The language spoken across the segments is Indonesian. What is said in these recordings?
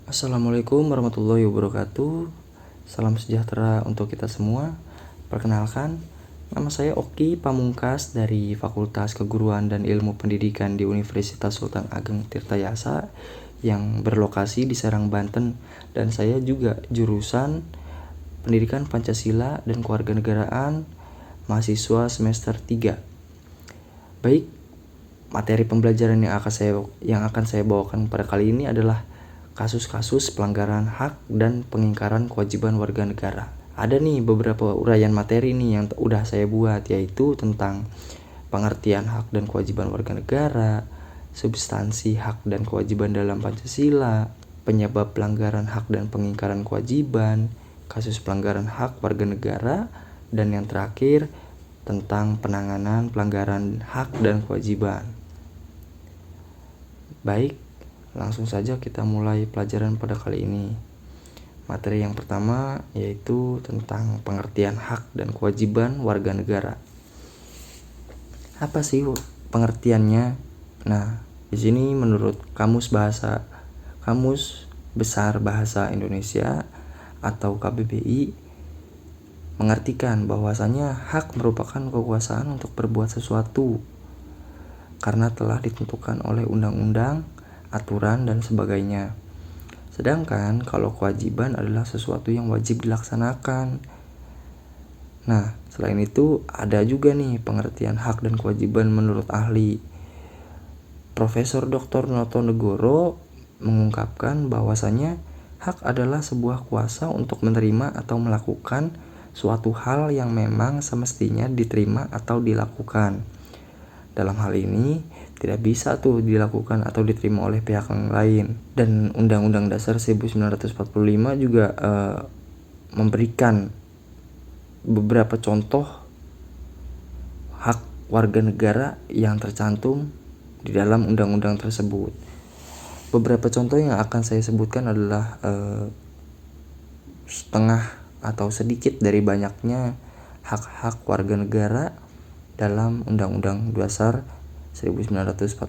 Assalamualaikum warahmatullahi wabarakatuh. Salam sejahtera untuk kita semua. Perkenalkan, nama saya Oki Pamungkas dari Fakultas Keguruan dan Ilmu Pendidikan di Universitas Sultan Ageng Tirtayasa yang berlokasi di Serang, Banten, dan saya juga jurusan Pendidikan Pancasila dan Kewarganegaraan, mahasiswa semester 3. Baik, materi pembelajaran yang akan saya bawakan pada kali ini adalah kasus-kasus pelanggaran hak dan pengingkaran kewajiban warga negara. Ada nih beberapa uraian materi nih yang udah saya buat, yaitu tentang pengertian hak dan kewajiban warga negara, substansi hak dan kewajiban dalam Pancasila, penyebab pelanggaran hak dan pengingkaran kewajiban, kasus pelanggaran hak warga negara, dan yang terakhir tentang penanganan pelanggaran hak dan kewajiban. Baik, langsung saja kita mulai pelajaran pada kali ini. Materi yang pertama yaitu tentang pengertian hak dan kewajiban warga negara. Apa sih pengertiannya? Nah, di sini menurut Kamus Besar Bahasa Indonesia atau KBBI mengartikan bahwasanya hak merupakan kekuasaan untuk berbuat sesuatu karena telah ditentukan oleh undang-undang, aturan, dan sebagainya. Sedangkan kalau kewajiban adalah sesuatu yang wajib dilaksanakan. Nah, selain itu ada juga nih pengertian hak dan kewajiban menurut ahli. Profesor Dr. Noto Negoro mengungkapkan bahwasanya hak adalah sebuah kuasa untuk menerima atau melakukan suatu hal yang memang semestinya diterima atau dilakukan. Dalam hal ini tidak bisa tuh dilakukan atau diterima oleh pihak yang lain. Dan Undang-Undang Dasar 1945 juga memberikan beberapa contoh hak warga negara yang tercantum di dalam undang-undang tersebut. Beberapa contoh yang akan saya sebutkan adalah setengah atau sedikit dari banyaknya hak-hak warga negara dalam Undang-Undang Dasar 1945.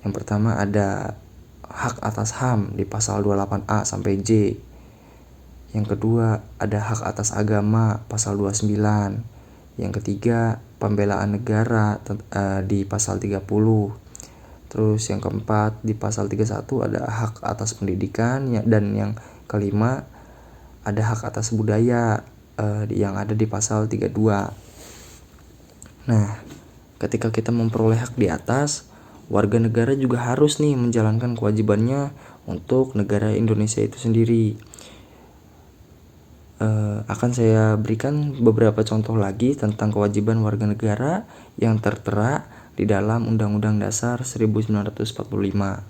Yang pertama ada hak atas HAM di pasal 28A sampai J. Yang kedua ada hak atas agama pasal 29. Yang ketiga pembelaan negara di pasal 30. Terus yang keempat di pasal 31 ada hak atas pendidikan, dan yang kelima ada hak atas budaya yang ada di pasal 32. Nah, ketika kita memperoleh hak di atas, warga negara juga harus nih menjalankan kewajibannya untuk negara Indonesia itu sendiri. Akan saya berikan beberapa contoh lagi tentang kewajiban warga negara yang tertera di dalam Undang-Undang Dasar 1945.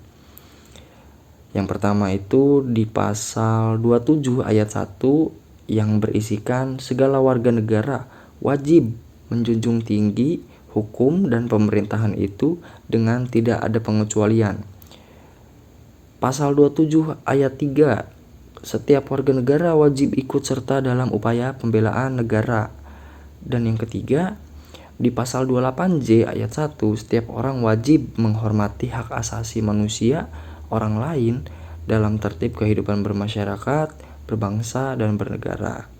Yang pertama itu di pasal 27 ayat 1 yang berisikan segala warga negara wajib menjunjung tinggi hukum dan pemerintahan itu dengan tidak ada pengecualian. Pasal 27 ayat 3, setiap warga negara wajib ikut serta dalam upaya pembelaan negara. Dan yang ketiga, di pasal 28J ayat 1, setiap orang wajib menghormati hak asasi manusia orang lain dalam tertib kehidupan bermasyarakat, berbangsa, dan bernegara.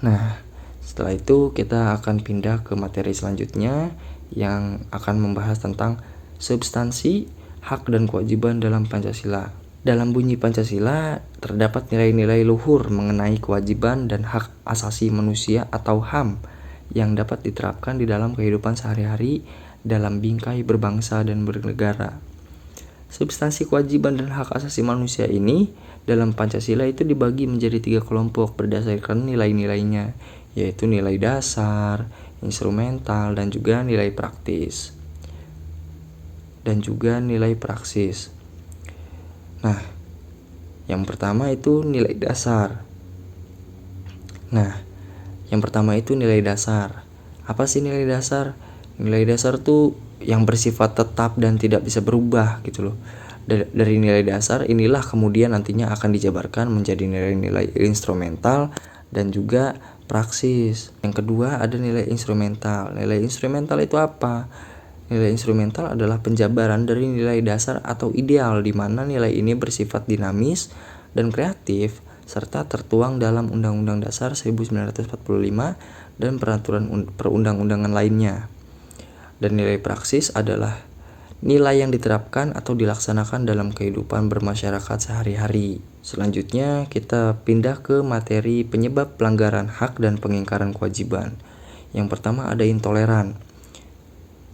Nah, setelah itu kita akan pindah ke materi selanjutnya yang akan membahas tentang substansi hak dan kewajiban dalam Pancasila. Dalam bunyi Pancasila terdapat nilai-nilai luhur mengenai kewajiban dan hak asasi manusia atau HAM yang dapat diterapkan di dalam kehidupan sehari-hari dalam bingkai berbangsa dan bernegara. Substansi kewajiban dan hak asasi manusia ini dalam Pancasila itu dibagi menjadi 3 kelompok berdasarkan nilai-nilainya, yaitu nilai dasar, instrumental, dan juga nilai praktis. Nah, yang pertama itu nilai dasar. Apa sih nilai dasar? Nilai dasar tuh yang bersifat tetap dan tidak bisa berubah gitu loh. Dari nilai dasar inilah kemudian nantinya akan dijabarkan menjadi nilai-nilai instrumental dan juga praksis. Yang kedua ada nilai instrumental. Nilai instrumental itu apa? Nilai instrumental adalah penjabaran dari nilai dasar atau ideal di mana nilai ini bersifat dinamis dan kreatif serta tertuang dalam Undang-Undang Dasar 1945 dan peraturan perundang-undangan lainnya. Dan nilai praksis adalah nilai yang diterapkan atau dilaksanakan dalam kehidupan bermasyarakat sehari-hari. Selanjutnya kita pindah ke materi penyebab pelanggaran hak dan pengingkaran kewajiban. Yang pertama ada intoleran.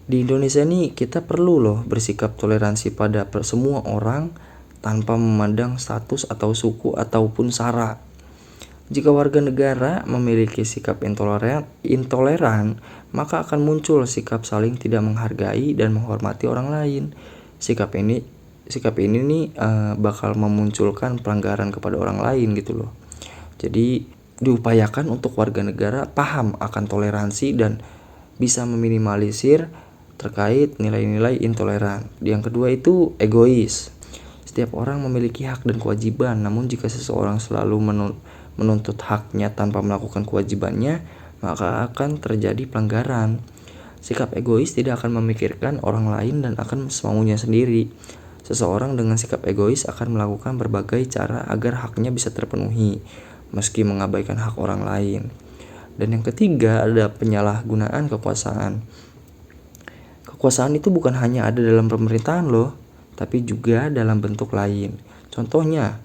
Di Indonesia nih kita perlu loh bersikap toleransi pada semua orang tanpa memandang status atau suku ataupun sara. Jika warga negara memiliki sikap intoleran, maka akan muncul sikap saling tidak menghargai dan menghormati orang lain. Sikap ini nih bakal memunculkan pelanggaran kepada orang lain gitu loh. Jadi diupayakan untuk warga negara paham akan toleransi dan bisa meminimalisir terkait nilai-nilai intoleran. Yang kedua itu egois. Setiap orang memiliki hak dan kewajiban, namun jika seseorang selalu menuntut haknya tanpa melakukan kewajibannya, maka akan terjadi pelanggaran. Sikap egois tidak akan memikirkan orang lain dan akan semaunya sendiri. Seseorang dengan sikap egois akan melakukan berbagai cara agar haknya bisa terpenuhi, meski mengabaikan hak orang lain. Dan yang ketiga ada penyalahgunaan kekuasaan. Kekuasaan itu bukan hanya ada dalam pemerintahan loh, tapi juga dalam bentuk lain. Contohnya,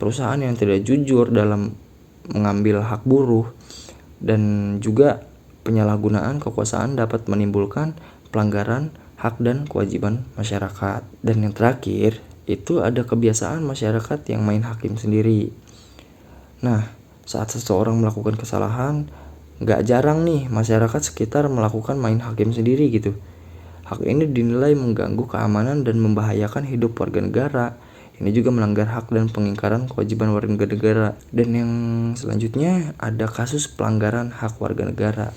perusahaan yang tidak jujur dalam mengambil hak buruh, dan juga penyalahgunaan kekuasaan dapat menimbulkan pelanggaran hak dan kewajiban masyarakat. Dan yang terakhir, itu ada kebiasaan masyarakat yang main hakim sendiri. Nah, saat seseorang melakukan kesalahan, gak jarang nih masyarakat sekitar melakukan main hakim sendiri gitu. Hak ini dinilai mengganggu keamanan dan membahayakan hidup warga negara. Ini juga melanggar hak dan pengingkaran kewajiban warga negara. Dan yang selanjutnya ada kasus pelanggaran hak warga negara.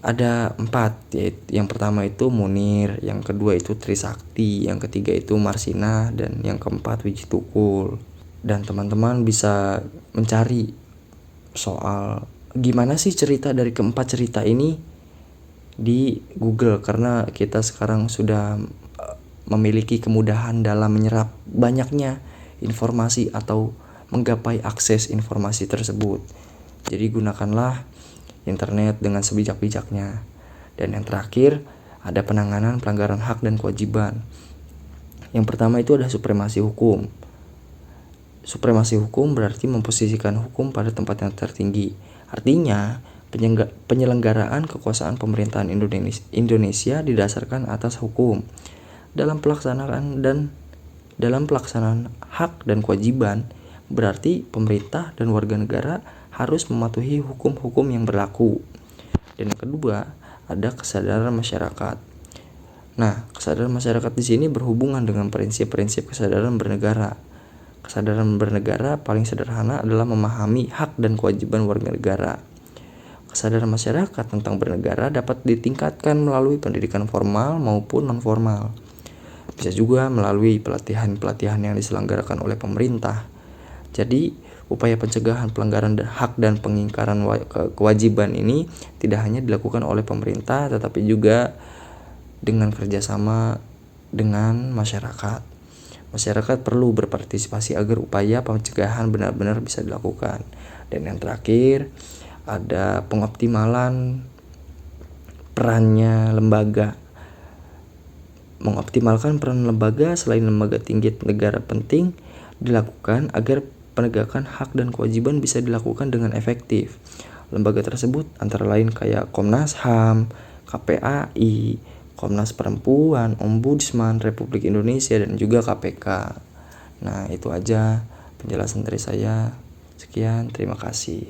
Ada 4, yaitu yang pertama itu Munir, yang kedua itu Trisakti, yang ketiga itu Marsina, dan yang keempat Wiji Tukul. Dan teman-teman bisa mencari soal gimana sih cerita dari keempat cerita ini di Google, karena kita sekarang sudah memiliki kemudahan dalam menyerap banyaknya informasi atau menggapai akses informasi tersebut. Jadi gunakanlah internet dengan sebijak-bijaknya. Dan yang terakhir ada penanganan pelanggaran hak dan kewajiban. Yang pertama itu ada supremasi hukum. Supremasi hukum berarti memposisikan hukum pada tempat yang tertinggi. Artinya penyelenggaraan kekuasaan pemerintahan Indonesia didasarkan atas hukum. Dalam pelaksanaan hak dan kewajiban, berarti pemerintah dan warga negara harus mematuhi hukum-hukum yang berlaku. Dan yang kedua, ada kesadaran masyarakat. Nah, kesadaran masyarakat di sini berhubungan dengan prinsip-prinsip kesadaran bernegara. Kesadaran bernegara paling sederhana adalah memahami hak dan kewajiban warga negara. Kesadaran masyarakat tentang bernegara dapat ditingkatkan melalui pendidikan formal maupun non-formal. Bisa juga melalui pelatihan-pelatihan yang diselenggarakan oleh pemerintah. Jadi, upaya pencegahan pelanggaran hak dan pengingkaran kewajiban ini tidak hanya dilakukan oleh pemerintah, tetapi juga dengan kerjasama dengan masyarakat. Masyarakat perlu berpartisipasi agar upaya pencegahan benar-benar bisa dilakukan. Dan yang terakhir, ada pengoptimalan perannya lembaga. Mengoptimalkan peran lembaga selain lembaga tinggi negara penting dilakukan agar penegakan hak dan kewajiban bisa dilakukan dengan efektif. Lembaga tersebut antara lain kayak Komnas HAM, KPAI, Komnas Perempuan, Ombudsman Republik Indonesia, dan juga KPK. Nah, itu aja penjelasan dari saya. Sekian, terima kasih.